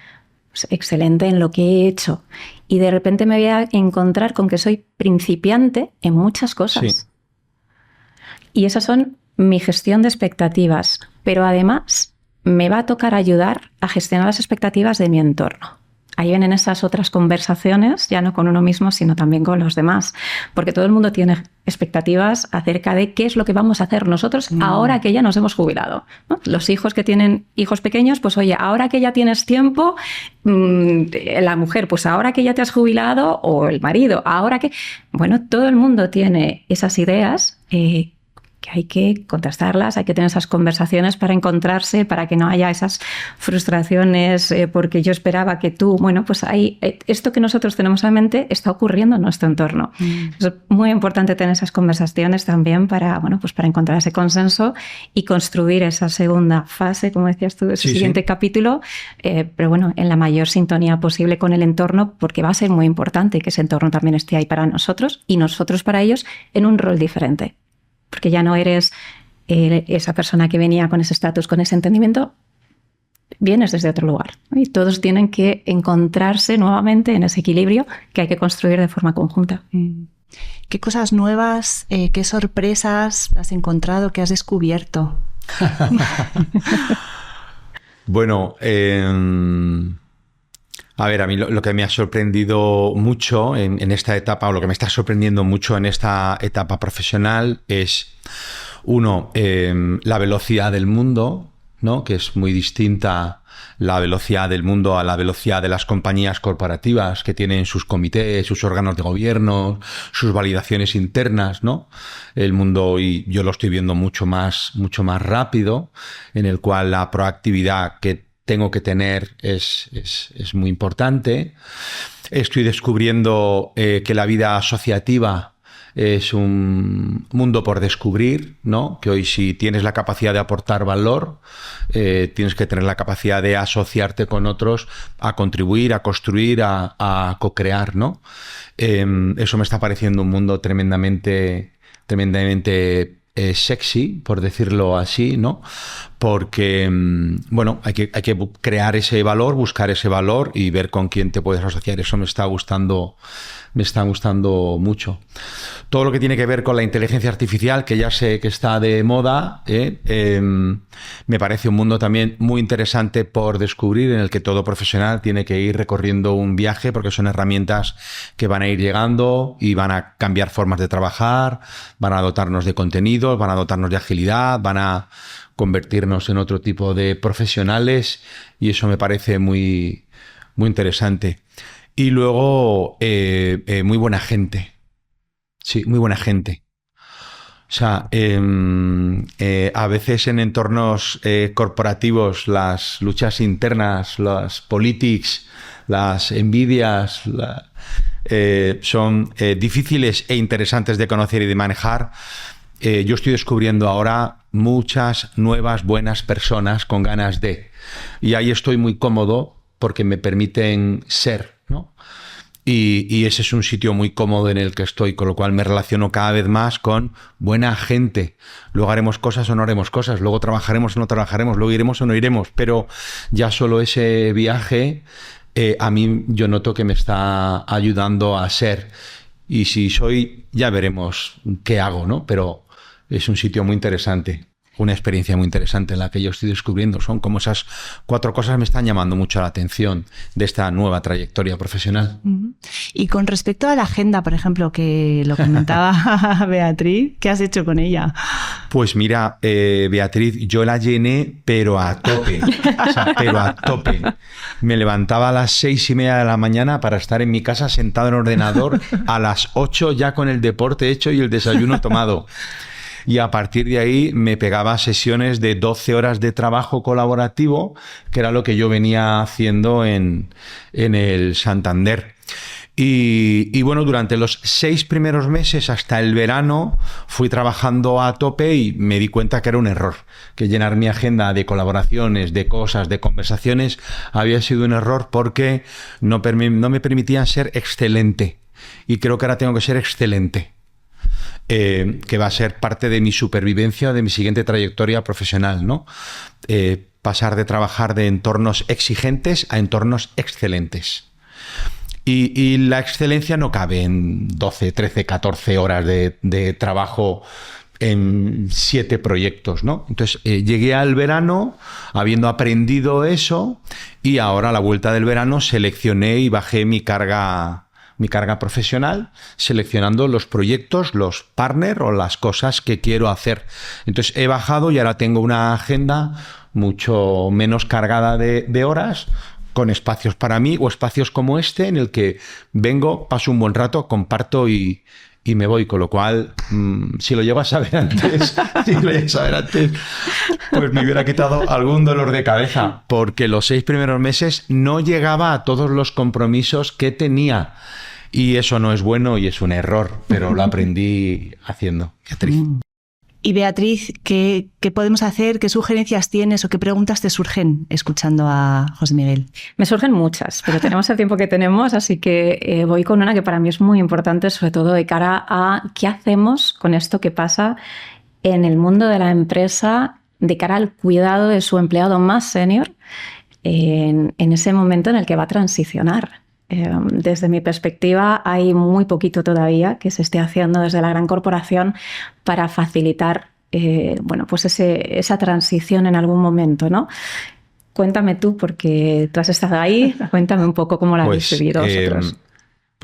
pues, excelente en lo que he hecho y de repente me voy a encontrar con que soy principiante en muchas cosas. Sí. Y esas son mi gestión de expectativas, pero además me va a tocar ayudar a gestionar las expectativas de mi entorno. Ahí vienen esas otras conversaciones, ya no con uno mismo, sino también con los demás. Porque todo el mundo tiene expectativas acerca de qué es lo que vamos a hacer nosotros ahora que ya nos hemos jubilado, ¿no? Los hijos que tienen hijos pequeños, pues oye, ahora que ya tienes tiempo, la mujer, pues ahora que ya te has jubilado, o el marido, ahora que... Bueno, todo el mundo tiene esas ideas que hay que contrastarlas, hay que tener esas conversaciones para encontrarse, para que no haya esas frustraciones, porque yo esperaba que tú, bueno, pues hay esto que nosotros tenemos en mente está ocurriendo en nuestro entorno. Es muy importante tener esas conversaciones también para, bueno, pues para encontrar ese consenso y construir esa segunda fase, como decías tú, ese siguiente capítulo, pero bueno, en la mayor sintonía posible con el entorno, porque va a ser muy importante que ese entorno también esté ahí para nosotros y nosotros para ellos en un rol diferente. Porque ya no eres esa persona que venía con ese estatus, con ese entendimiento, vienes desde otro lugar, ¿no? Y todos tienen que encontrarse nuevamente en ese equilibrio que hay que construir de forma conjunta. ¿Qué cosas nuevas, qué sorpresas has encontrado, qué has descubierto? Bueno, a ver, a mí lo que me ha sorprendido mucho en esta etapa, o lo que me está sorprendiendo mucho en esta etapa profesional es, uno, la velocidad del mundo, ¿no? Que es muy distinta la velocidad del mundo a la velocidad de las compañías corporativas que tienen sus comités, sus órganos de gobierno, sus validaciones internas, ¿no? El mundo hoy yo lo estoy viendo mucho más rápido, en el cual la proactividad que tengo que tener es muy importante. Estoy descubriendo que la vida asociativa es un mundo por descubrir, ¿no? Que hoy, si tienes la capacidad de aportar valor, tienes que tener la capacidad de asociarte con otros a contribuir, a construir, a co-crear, ¿no? Eso me está pareciendo un mundo tremendamente sexy, por decirlo así, ¿no? Porque, bueno, hay que crear ese valor, buscar ese valor y ver con quién te puedes asociar. Eso me está gustando mucho. Todo lo que tiene que ver con la inteligencia artificial, que ya sé que está de moda, me parece un mundo también muy interesante por descubrir, en el que todo profesional tiene que ir recorriendo un viaje, porque son herramientas que van a ir llegando y van a cambiar formas de trabajar, van a dotarnos de contenidos, van a dotarnos de agilidad, van a convertirnos en otro tipo de profesionales, y eso me parece muy, muy interesante. Y luego, muy buena gente. Sí, muy buena gente. O sea, a veces en entornos corporativos las luchas internas, las politics, las envidias, son difíciles e interesantes de conocer y de manejar. Yo estoy descubriendo ahora muchas nuevas buenas personas con ganas de. Y ahí estoy muy cómodo porque me permiten ser, ¿no? Y ese es un sitio muy cómodo en el que estoy, con lo cual me relaciono cada vez más con buena gente. Luego haremos cosas o no haremos cosas, luego trabajaremos o no trabajaremos, luego iremos o no iremos, pero ya solo ese viaje a mí yo noto que me está ayudando a ser. Y si soy, ya veremos qué hago, ¿no? Pero es un sitio muy interesante. Una experiencia muy interesante en la que yo estoy descubriendo. Son como esas 4 cosas me están llamando mucho la atención de esta nueva trayectoria profesional. Y con respecto a la agenda, por ejemplo, que lo comentaba Beatriz, ¿qué has hecho con ella? Pues mira, Beatriz, yo la llené, pero a tope. O sea, pero a tope. Me levantaba a las 6:30 de la mañana para estar en mi casa sentado en el ordenador, a las 8 ya con el deporte hecho y el desayuno tomado. Y a partir de ahí me pegaba sesiones de 12 horas de trabajo colaborativo, que era lo que yo venía haciendo en el Santander. Y bueno, durante los 6 primeros meses hasta el verano fui trabajando a tope y me di cuenta que era un error, que llenar mi agenda de colaboraciones, de cosas, de conversaciones había sido un error porque no me permitían ser excelente. Y creo que ahora tengo que ser excelente, que va a ser parte de mi supervivencia, de mi siguiente trayectoria profesional, ¿no? Pasar de trabajar de entornos exigentes a entornos excelentes. Y la excelencia no cabe en 12, 13, 14 horas de trabajo en 7 proyectos, ¿no? Entonces llegué al verano habiendo aprendido eso y ahora a la vuelta del verano seleccioné y bajé mi carga profesional, seleccionando los proyectos, los partners o las cosas que quiero hacer. Entonces he bajado y ahora tengo una agenda mucho menos cargada de horas, con espacios para mí o espacios como este en el que vengo, paso un buen rato, comparto y me voy. Con lo cual, si lo llego a saber antes, pues me hubiera quitado algún dolor de cabeza, porque los 6 primeros meses no llegaba a todos los compromisos que tenía. Y eso no es bueno y es un error, pero lo aprendí haciendo. Beatriz. Y Beatriz, ¿qué podemos hacer? ¿Qué sugerencias tienes o qué preguntas te surgen escuchando a José Miguel? Me surgen muchas, pero tenemos el tiempo que tenemos, así que voy con una que para mí es muy importante, sobre todo de cara a qué hacemos con esto que pasa en el mundo de la empresa de cara al cuidado de su empleado más senior en ese momento en el que va a transicionar. Desde mi perspectiva, hay muy poquito todavía que se esté haciendo desde la gran corporación para facilitar pues esa transición en algún momento, ¿no? Cuéntame tú, porque tú has estado ahí, cuéntame un poco cómo lo habéis vivido vosotros.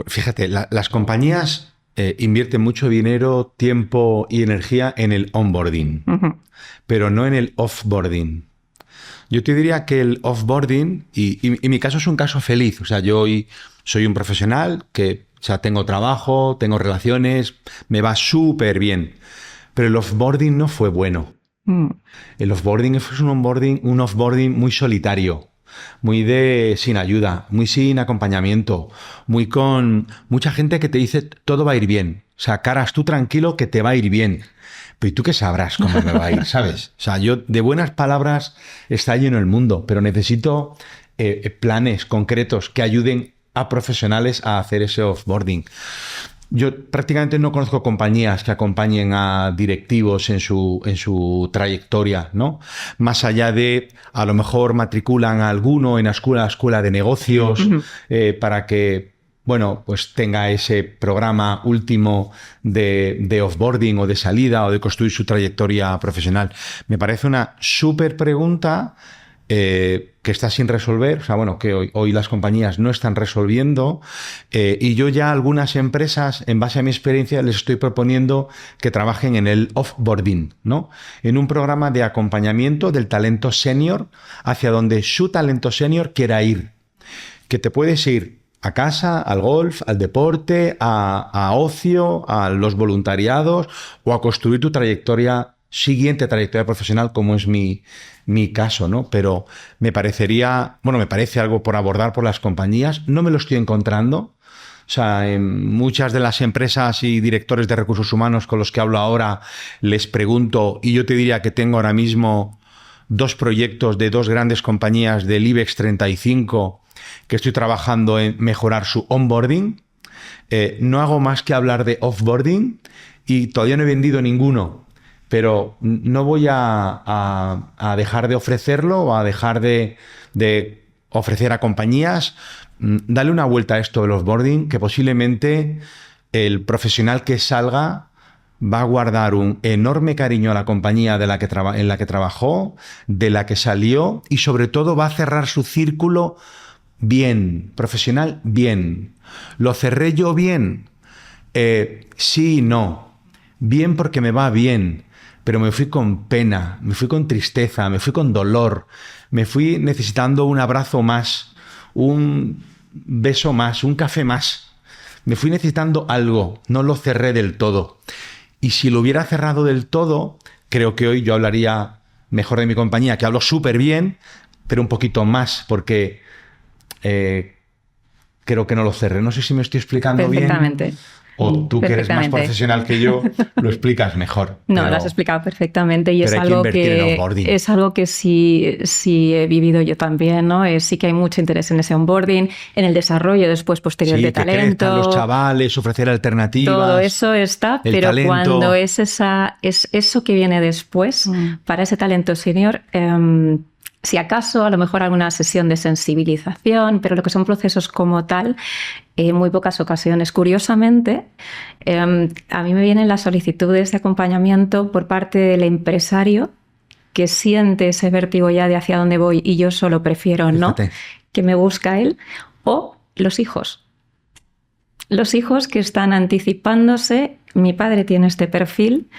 Fíjate, las compañías invierten mucho dinero, tiempo y energía en el onboarding, pero no en el offboarding. Yo te diría que el offboarding, y mi caso es un caso feliz, o sea, yo hoy soy un profesional que, o sea, tengo trabajo, tengo relaciones, me va súper bien, pero el offboarding no fue bueno. El offboarding fue un offboarding muy solitario, muy sin ayuda, muy sin acompañamiento, muy con mucha gente que te dice todo va a ir bien, o sea, Caras, tú tranquilo que te va a ir bien. Pero ¿y tú qué sabrás cómo me va a ir, sabes? O sea, yo de buenas palabras está lleno el mundo, pero necesito planes concretos que ayuden a profesionales a hacer ese offboarding. Yo prácticamente no conozco compañías que acompañen a directivos en su trayectoria, ¿no? Más allá de, a lo mejor matriculan a alguno en la escuela de negocios para que bueno, pues tenga ese programa último de offboarding o de salida o de construir su trayectoria profesional. Me parece una súper pregunta que está sin resolver, o sea, bueno, que hoy las compañías no están resolviendo y yo ya a algunas empresas, en base a mi experiencia, les estoy proponiendo que trabajen en el offboarding, ¿no? En un programa de acompañamiento del talento senior hacia donde su talento senior quiera ir. Que te puedes ir a casa, al golf, al deporte, a ocio, a los voluntariados o a construir tu siguiente trayectoria profesional, como es mi caso, ¿no? Pero me parece algo por abordar por las compañías. No me lo estoy encontrando. O sea, en muchas de las empresas y directores de recursos humanos con los que hablo ahora les pregunto, y yo te diría que tengo ahora mismo 2 proyectos de 2 grandes compañías del IBEX 35 que estoy trabajando en mejorar su onboarding. No hago más que hablar de offboarding y todavía no he vendido ninguno, pero no voy a dejar de ofrecerlo o a dejar de ofrecer a compañías. Dale una vuelta a esto del offboarding, que posiblemente el profesional que salga va a guardar un enorme cariño a la compañía en la que trabajó, de la que salió, y sobre todo va a cerrar su círculo bien, profesional bien. ¿Lo cerré yo bien? Sí y no. Bien porque me va bien, pero me fui con pena, me fui con tristeza, me fui con dolor, me fui necesitando un abrazo más, un beso más, un café más. Me fui necesitando algo, no lo cerré del todo. Y si lo hubiera cerrado del todo, creo que hoy yo hablaría mejor de mi compañía, que hablo súper bien, pero un poquito más, porque creo que no lo cerré. No sé si me estoy explicando bien. Perfectamente. O tú, que eres más profesional que yo, lo explicas mejor. No, lo has explicado perfectamente y es algo que sí he vivido yo también, ¿no? Sí que hay mucho interés en ese onboarding, en el desarrollo después posterior de talento. Que crezcan los chavales, ofrecer alternativas. Todo eso está, pero talento. Cuando es eso que viene después, para ese talento senior, si acaso, a lo mejor alguna sesión de sensibilización, pero lo que son procesos como tal, en muy pocas ocasiones. Curiosamente, a mí me vienen las solicitudes de acompañamiento por parte del empresario que siente ese vértigo ya de hacia dónde voy y yo solo prefiero no, que me busca él, o los hijos. Los hijos que están anticipándose, mi padre tiene este perfil,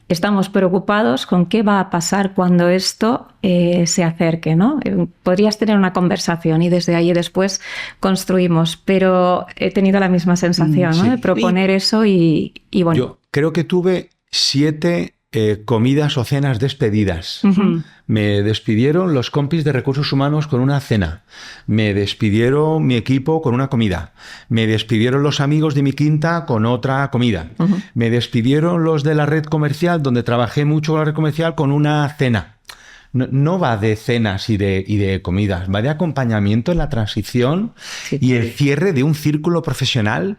estamos preocupados con qué va a pasar cuando esto se acerque, ¿no? Podrías tener una conversación y desde ahí después construimos, pero he tenido la misma sensación, ¿no? De proponer eso y bueno. Yo creo que tuve 7 comidas o cenas despedidas. Me despidieron los compis de recursos humanos con una cena. Me despidieron mi equipo con una comida. Me despidieron los amigos de mi quinta con otra comida. Me despidieron los de la red comercial, donde trabajé mucho con la red comercial, con una cena. No va de cenas y de comidas, va de acompañamiento en la transición y el cierre de un círculo profesional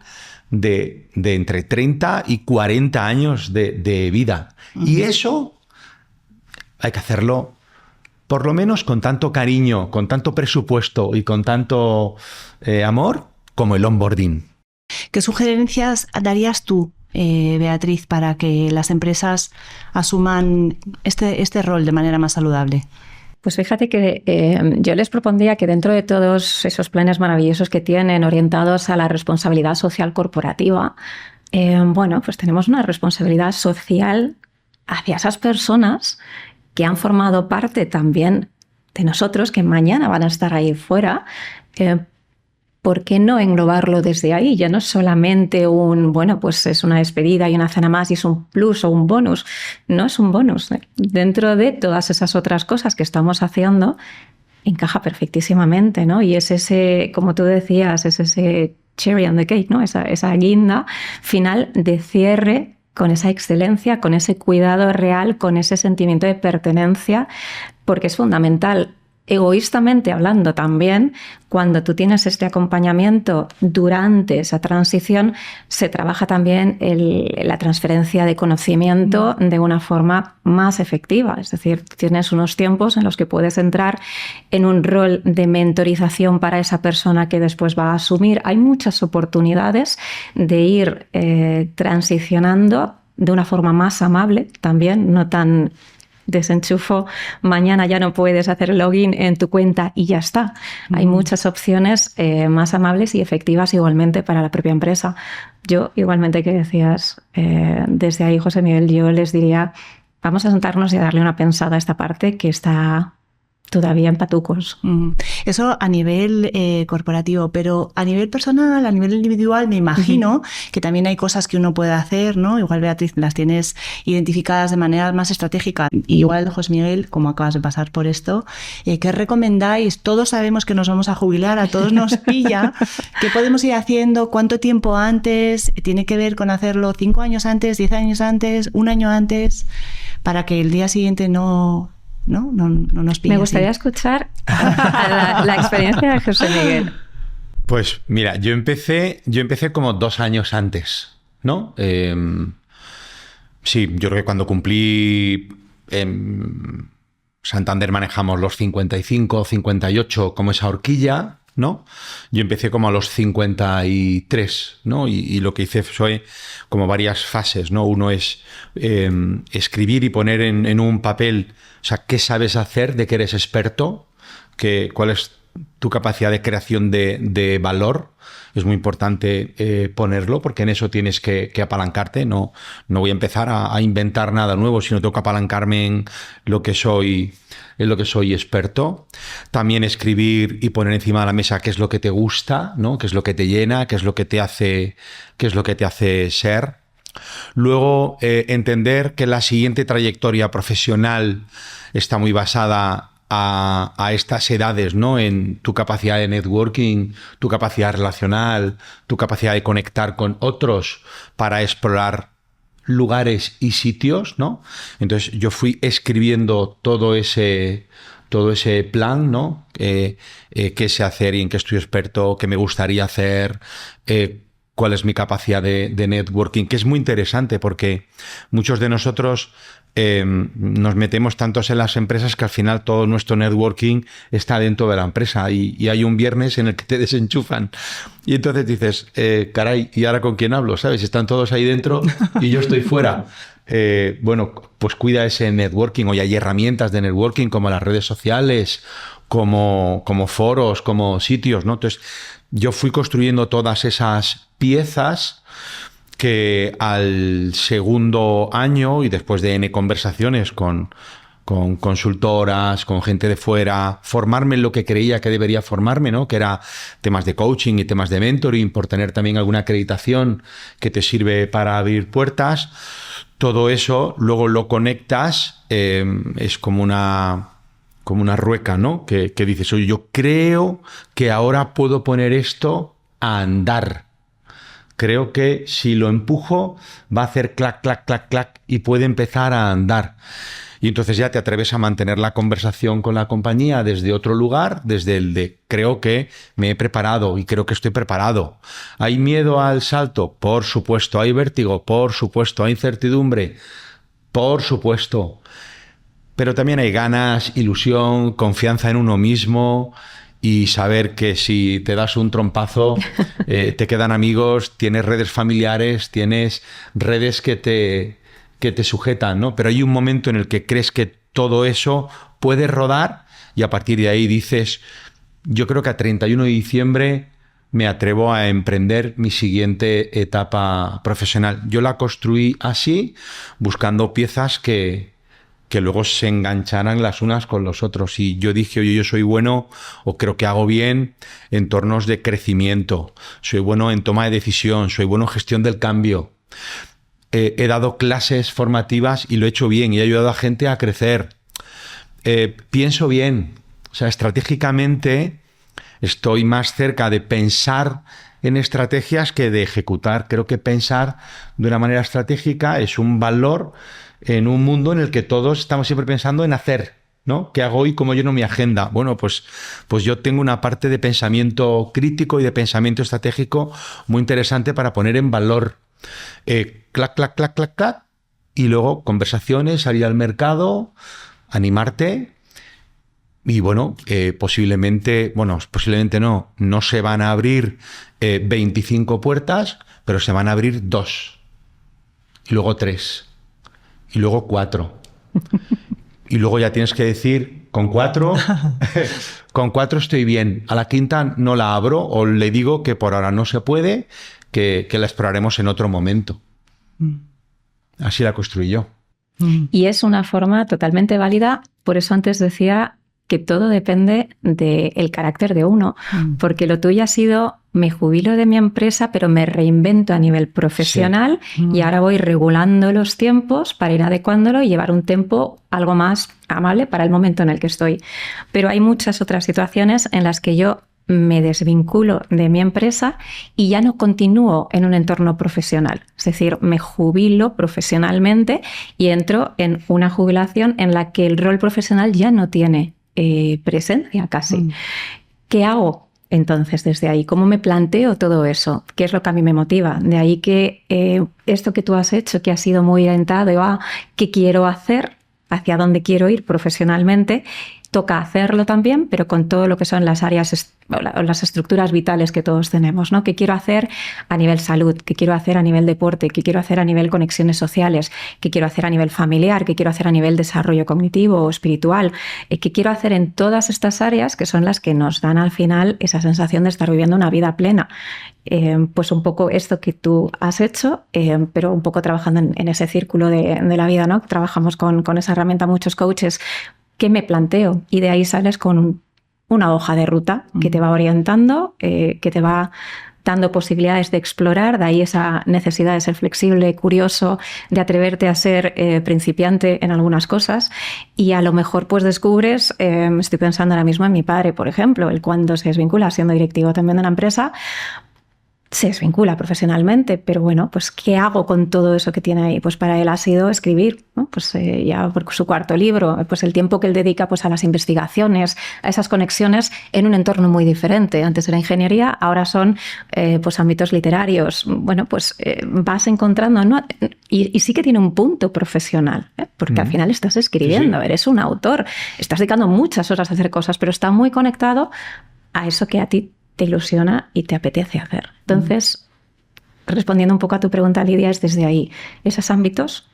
de entre 30 y 40 años de vida. Y eso hay que hacerlo por lo menos con tanto cariño, con tanto presupuesto y con tanto amor como el onboarding. ¿Qué sugerencias darías tú, Beatriz, para que las empresas asuman este rol de manera más saludable? Pues fíjate que yo les propondría que dentro de todos esos planes maravillosos que tienen orientados a la responsabilidad social corporativa, bueno, pues tenemos una responsabilidad social hacia esas personas que han formado parte también de nosotros, que mañana van a estar ahí fuera. ¿Por qué no englobarlo desde ahí? Ya no es solamente pues es una despedida y una cena más y es un plus o un bonus. No es un bonus. Dentro de todas esas otras cosas que estamos haciendo, encaja perfectísimamente, ¿no? Y es ese, como tú decías, es ese cherry on the cake, ¿no? Esa guinda final de cierre con esa excelencia, con ese cuidado real, con ese sentimiento de pertenencia, porque es fundamental. Egoístamente hablando también, cuando tú tienes este acompañamiento durante esa transición, se trabaja también la transferencia de conocimiento de una forma más efectiva. Es decir, tienes unos tiempos en los que puedes entrar en un rol de mentorización para esa persona que después va a asumir. Hay muchas oportunidades de ir transicionando de una forma más amable también, no tan desenchufo, mañana ya no puedes hacer login en tu cuenta y ya está. Hay muchas opciones más amables y efectivas igualmente para la propia empresa. Yo, igualmente que decías, desde ahí, José Miguel, yo les diría, vamos a sentarnos y a darle una pensada a esta parte que está todavía en patucos. Eso a nivel corporativo, pero a nivel personal, a nivel individual, me imagino que también hay cosas que uno puede hacer, ¿no? Igual, Beatriz, las tienes identificadas de manera más estratégica. Igual, José Miguel, como acabas de pasar por esto, ¿qué recomendáis? Todos sabemos que nos vamos a jubilar, a todos nos pilla. ¿Qué podemos ir haciendo? ¿Cuánto tiempo antes? ¿Tiene que ver con hacerlo 5 años antes, 10 años antes, 1 año antes? Para que el día siguiente no nos pille. Me gustaría escuchar la experiencia de José Miguel. Pues mira, yo empecé como 2 años antes, ¿no? Sí, yo creo que cuando cumplí Santander manejamos los 55, 58 como esa horquilla, ¿no? Yo empecé como a los 53, ¿no? Y lo que hice fue como varias fases, ¿no? Uno es escribir y poner en un papel, o sea, qué sabes hacer, de qué eres experto, cuál es tu capacidad de creación de valor. Es muy importante ponerlo, porque en eso tienes que apalancarte. No voy a empezar a inventar nada nuevo, sino tengo que apalancarme en lo que soy experto. También escribir y poner encima de la mesa qué es lo que te gusta, ¿no? Qué es lo que te llena, qué es lo que te hace ser. Luego, entender que la siguiente trayectoria profesional está muy basada a estas edades, ¿no? En tu capacidad de networking, tu capacidad relacional, tu capacidad de conectar con otros para explorar lugares y sitios, ¿no? Entonces yo fui escribiendo todo ese plan, ¿no? Qué sé hacer y en qué estoy experto, qué me gustaría hacer, cuál es mi capacidad de networking, que es muy interesante porque muchos de nosotros nos metemos tantos en las empresas que al final todo nuestro networking está dentro de la empresa y hay un viernes en el que te desenchufan y entonces dices, caray, ¿y ahora con quién hablo? ¿Sabes? Están todos ahí dentro y yo estoy fuera. Bueno, pues cuida ese networking. Hoy hay herramientas de networking como las redes sociales, como foros, como sitios, ¿no? Entonces yo fui construyendo todas esas piezas que al segundo año y después de N conversaciones con consultoras, con gente de fuera, formarme en lo que creía que debería formarme, ¿no? Que era temas de coaching y temas de mentoring, por tener también alguna acreditación que te sirve para abrir puertas. Todo eso luego lo conectas, es como una rueca, ¿no? Que dices, oye, yo creo que ahora puedo poner esto a andar. Creo que si lo empujo va a hacer clac, clac, clac, clac y puede empezar a andar. Y entonces ya te atreves a mantener la conversación con la compañía desde otro lugar, desde el de creo que me he preparado y creo que estoy preparado. ¿Hay miedo al salto? Por supuesto. ¿Hay vértigo? Por supuesto. ¿Hay incertidumbre? Por supuesto. Pero también hay ganas, ilusión, confianza en uno mismo y saber que si te das un trompazo, te quedan amigos, tienes redes familiares, tienes redes que te sujetan, ¿no? Pero hay un momento en el que crees que todo eso puede rodar y a partir de ahí dices, yo creo que a 31 de diciembre me atrevo a emprender mi siguiente etapa profesional. Yo la construí así, buscando piezas que luego se engancharan las unas con los otros. Y yo dije, oye, yo soy bueno o creo que hago bien en entornos de crecimiento, soy bueno en toma de decisión, soy bueno en gestión del cambio. He dado clases formativas y lo he hecho bien y he ayudado a gente a crecer. Pienso bien, o sea, estratégicamente estoy más cerca de pensar en estrategias que de ejecutar. Creo que pensar de una manera estratégica es un valor en un mundo en el que todos estamos siempre pensando en hacer, ¿no? ¿Qué hago hoy? ¿Cómo lleno mi agenda? Bueno, pues yo tengo una parte de pensamiento crítico y de pensamiento estratégico muy interesante para poner en valor. Clac, clac, clac, clac, clac. Y luego conversaciones, salir al mercado, animarte. Y bueno, posiblemente no se van a abrir 25 puertas, pero se van a abrir 2. Y luego 3. Y luego 4. Y luego ya tienes que decir, con 4 estoy bien. A la quinta no la abro o le digo que por ahora no se puede, que la exploraremos en otro momento. Así la construí yo. Y es una forma totalmente válida, por eso antes decía que todo depende del carácter de uno, porque lo tuyo ha sido, me jubilo de mi empresa, pero me reinvento a nivel profesional y ahora voy regulando los tiempos para ir adecuándolo y llevar un tempo algo más amable para el momento en el que estoy. Pero hay muchas otras situaciones en las que yo me desvinculo de mi empresa y ya no continúo en un entorno profesional. Es decir, me jubilo profesionalmente y entro en una jubilación en la que el rol profesional ya no tiene presencia casi. ¿Qué hago entonces desde ahí? ¿Cómo me planteo todo eso? ¿Qué es lo que a mí me motiva? De ahí que esto que tú has hecho, que ha sido muy orientado a qué quiero hacer, hacia dónde quiero ir profesionalmente, toca hacerlo también, pero con todo lo que son las áreas, las estructuras vitales que todos tenemos, ¿no? ¿Qué quiero hacer a nivel salud? ¿Qué quiero hacer a nivel deporte? ¿Qué quiero hacer a nivel conexiones sociales? ¿Qué quiero hacer a nivel familiar? ¿Qué quiero hacer a nivel desarrollo cognitivo o espiritual? ¿Qué quiero hacer en todas estas áreas que son las que nos dan al final esa sensación de estar viviendo una vida plena? Pues un poco esto que tú has hecho, pero un poco trabajando en ese círculo de la vida, ¿no? Trabajamos con esa herramienta muchos coaches. ¿Qué me planteo? Y de ahí sales con una hoja de ruta que te va orientando, que te va dando posibilidades de explorar, de ahí esa necesidad de ser flexible, curioso, de atreverte a ser principiante en algunas cosas, y a lo mejor pues descubres, estoy pensando ahora mismo en mi padre, por ejemplo, él cuando se desvincula siendo directivo también de una empresa, se desvincula profesionalmente, pero bueno, pues ¿qué hago con todo eso que tiene ahí? Pues para él ha sido escribir, ¿no? Pues ya por su cuarto libro, pues el tiempo que él dedica pues a las investigaciones, a esas conexiones en un entorno muy diferente. Antes era ingeniería, ahora son pues ámbitos literarios. Bueno, pues vas encontrando, ¿no? Y sí que tiene un punto profesional, porque al final estás escribiendo, eres un autor, estás dedicando muchas horas a hacer cosas, pero está muy conectado a eso que a ti te ilusiona y te apetece hacer. Entonces, respondiendo un poco a tu pregunta, Lidia, es desde ahí. Esos ámbitos,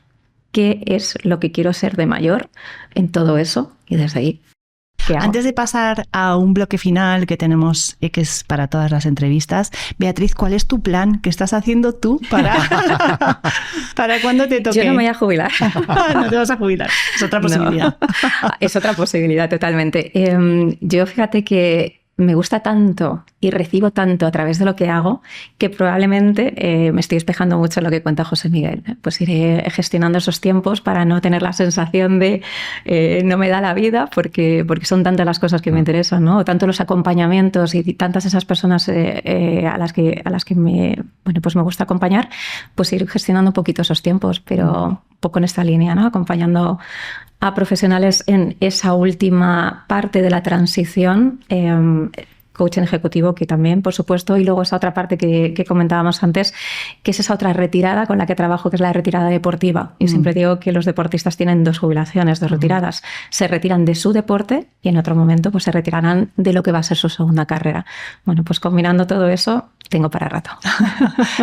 ¿qué es lo que quiero ser de mayor en todo eso? Y desde ahí, ¿qué hago? Antes de pasar a un bloque final que tenemos, que es para todas las entrevistas, Beatriz, ¿cuál es tu plan? ¿Qué estás haciendo tú para cuando te toque? Yo no me voy a jubilar. No te vas a jubilar. Es otra posibilidad. No. Es otra posibilidad, totalmente. Yo fíjate que me gusta tanto y recibo tanto a través de lo que hago que probablemente me estoy espejando mucho en lo que cuenta José Miguel. Pues iré gestionando esos tiempos para no tener la sensación de no me da la vida porque son tantas las cosas que me interesan, ¿no? O tanto los acompañamientos y tantas esas personas a las que me gusta acompañar, pues ir gestionando un poquito esos tiempos, pero un poco en esta línea, ¿no? Acompañando a profesionales en esa última parte de la transición, coaching ejecutivo que también, por supuesto, y luego esa otra parte que comentábamos antes, que es esa otra retirada con la que trabajo, que es la retirada deportiva. Y siempre digo que los deportistas tienen 2 jubilaciones, 2 retiradas. Se retiran de su deporte y en otro momento pues se retirarán de lo que va a ser su segunda carrera. Bueno, pues combinando todo eso, tengo para rato.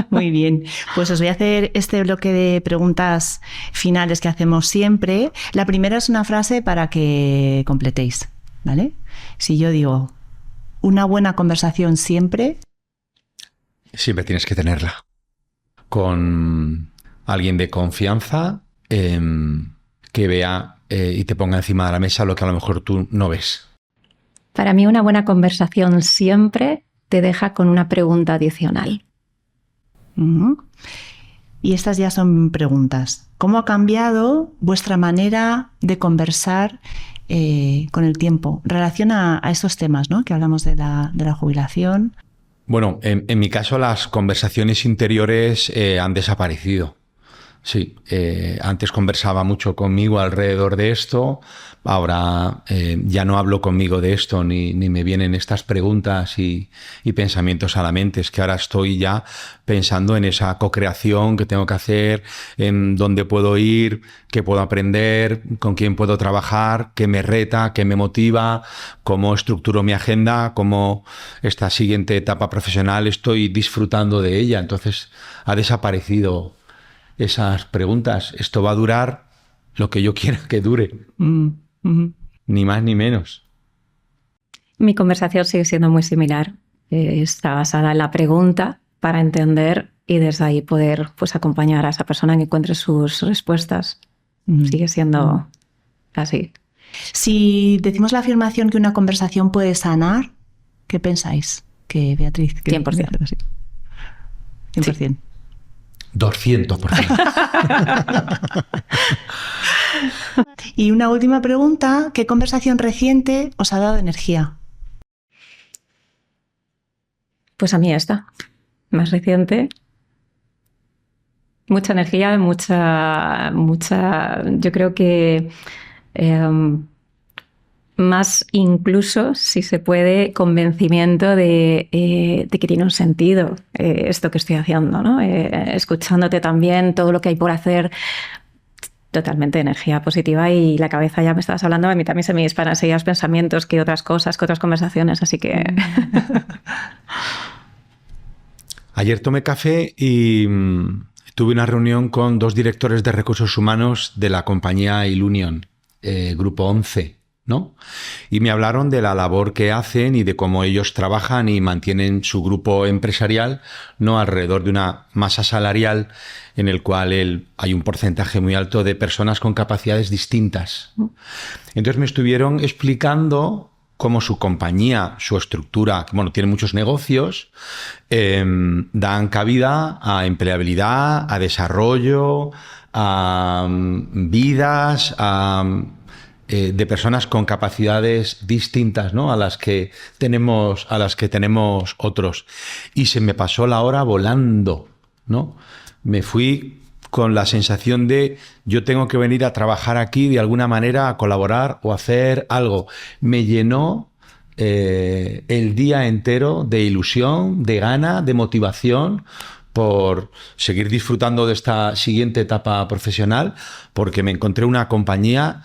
Muy bien. Pues os voy a hacer este bloque de preguntas finales que hacemos siempre. La primera es una frase para que completéis, ¿vale? Si yo digo, una buena conversación siempre... Siempre tienes que tenerla. Con alguien de confianza que vea y te ponga encima de la mesa lo que a lo mejor tú no ves. Para mí una buena conversación siempre te deja con una pregunta adicional. Y estas ya son preguntas. ¿Cómo ha cambiado vuestra manera de conversar con el tiempo? Relaciona a estos temas, ¿no? Que hablamos de la jubilación. Bueno, en mi caso las conversaciones interiores han desaparecido. Sí, antes conversaba mucho conmigo alrededor de esto, ahora ya no hablo conmigo de esto ni me vienen estas preguntas y pensamientos a la mente. Es que ahora estoy ya pensando en esa co-creación que tengo que hacer, en dónde puedo ir, qué puedo aprender, con quién puedo trabajar, qué me reta, qué me motiva, cómo estructuro mi agenda, cómo esta siguiente etapa profesional estoy disfrutando de ella. Entonces ha desaparecido esas preguntas. Esto va a durar lo que yo quiera que dure. Ni más ni menos. Mi conversación sigue siendo muy similar. Está basada en la pregunta para entender y desde ahí poder pues, acompañar a esa persona que encuentre sus respuestas. Sigue siendo así. Si decimos la afirmación que una conversación puede sanar, ¿qué pensáis? Que Beatriz... 100%. 100%. Sí. 200%. Y una última pregunta, ¿qué conversación reciente os ha dado energía? Pues a mí esta, más reciente. Mucha energía, mucha, yo creo que más incluso, si se puede, convencimiento de que tiene un sentido esto que estoy haciendo, ¿no? Escuchándote también todo lo que hay por hacer, totalmente energía positiva y la cabeza ya me estabas hablando, a mí también se me disparan enseguida los pensamientos que otras cosas, que otras conversaciones, así que... Ayer tomé café y tuve una reunión con 2 directores de recursos humanos de la compañía Ilunion, Grupo 11. ¿No? Y me hablaron de la labor que hacen y de cómo ellos trabajan y mantienen su grupo empresarial, ¿no? Alrededor de una masa salarial en el cual hay un porcentaje muy alto de personas con capacidades distintas. Entonces me estuvieron explicando cómo su compañía, su estructura, bueno, tiene muchos negocios, dan cabida a empleabilidad, a desarrollo, a vidas, de personas con capacidades distintas, ¿no? a las que tenemos otros. Y se me pasó la hora volando, ¿no? Me fui con la sensación de yo tengo que venir a trabajar aquí de alguna manera, a colaborar o hacer algo. Me llenó el día entero de ilusión, de gana, de motivación por seguir disfrutando de esta siguiente etapa profesional, porque me encontré una compañía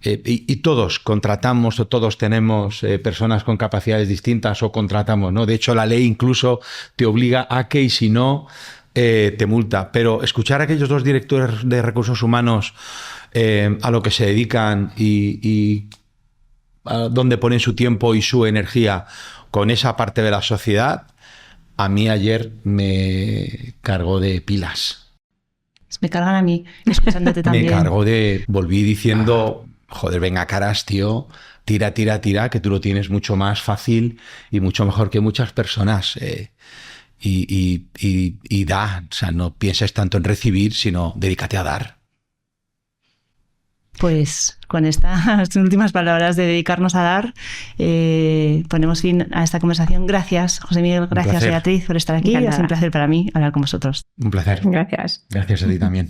y todos contratamos o todos tenemos personas con capacidades distintas o contratamos, ¿no? De hecho, la ley incluso te obliga a que, y si no, te multa. Pero escuchar a aquellos dos directores de recursos humanos a lo que se dedican y a dónde ponen su tiempo y su energía con esa parte de la sociedad, a mí ayer me cargó de pilas. Me cargan a mí, escuchándote también. Me cargó volví diciendo, joder, venga caras, tío, tira, que tú lo tienes mucho más fácil y mucho mejor que muchas personas. Y da, o sea, no pienses tanto en recibir, sino dedícate a dar. Pues con estas últimas palabras de dedicarnos a dar, ponemos fin a esta conversación. Gracias, José Miguel, gracias, Beatriz, por estar aquí. Ha sido un placer para mí hablar con vosotros. Un placer. Gracias. Gracias a ti también.